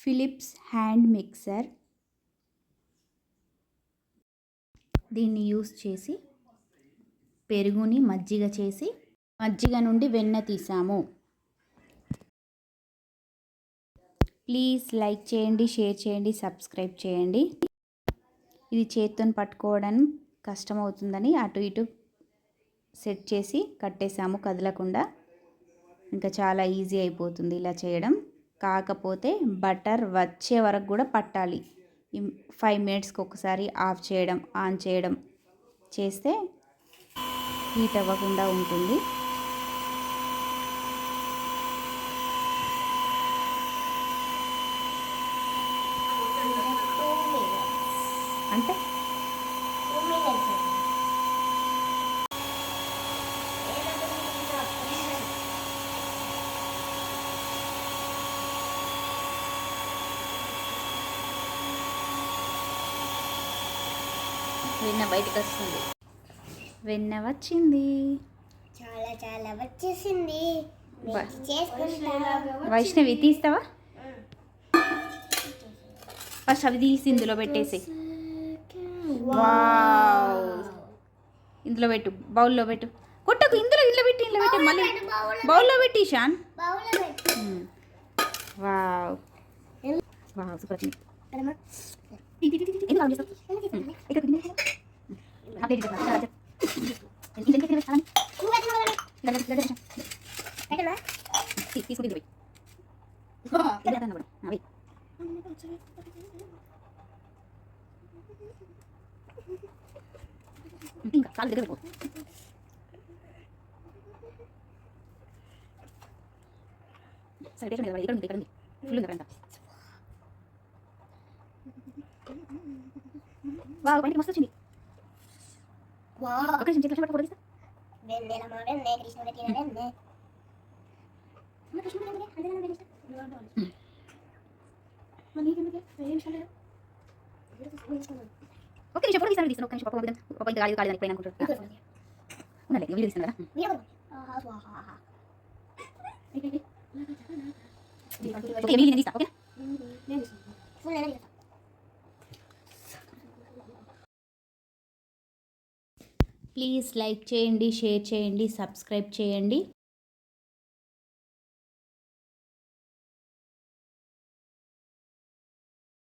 Philips hand mixer. దీన్ని use చేసి పెరుగుని మజ్జిగ చేసి మజ్జిగ నుండి వెన్న తీసాము. ప్లీజ్ లైక్ చేయండి, షేర్ చేయండి, సబ్స్క్రైబ్ చేయండి. ఇది చేత్తో పట్టుకోవడం కష్టమవుతుందని అటు ఇటు సెట్ చేసి కట్టేసాము కదలకుండా. ఇంకా చాలా ఈజీ అయిపోతుంది ఇలా చేయడం. కాకపోతే బటర్ వచ్చే వరకు కూడా పట్టాలి. 5 మినిట్స్కి ఒకసారి ఆఫ్ చేయడం, ఆన్ చేయడం చేస్తే హీట్ అవ్వకుండా ఉంటుంది. అంటే వెన్న బయటకు వస్తుంది. వెన్న వచ్చింది, చాలా చాలా వచ్చేసింది. వైష్ణవి తీస్తావా? ఫస్ట్ అవి తీసి ఇందులో పెట్టేసి, ఇందులో పెట్టు, బౌల్లో పెట్టు. కొట్టకు, ఇందులో పెట్టు మళ్ళీ బౌల్లో పెట్టి ఇషాన్. Wow wow, super. తీసుకుంటుంది ఇంకా కాలు దగ్గర పెట్టుకో. సరే ఇక్కడ ఉంది, ఇక్కడ ఉంది, ఫుల్ ఉంది అక్కడ. వావ్, బయటికి మస్తు వచ్చింది. ఒక నిమిషం చేతులు పట్టుకో. ఓకే, నిమిషం ఫోటో తీస్తాను. ఒక నిమిషం పప్పు ఇంత కాలేదు అయిపోయినా అనుకుంటారు. ఉండాలి, వీడియో తీస్తాను కదా. ఓకే, నేను తీస్తా. ఓకే, ప్లీజ్ లైక్ చేయండి, షేర్ చేయండి, సబ్స్క్రైబ్ చేయండి.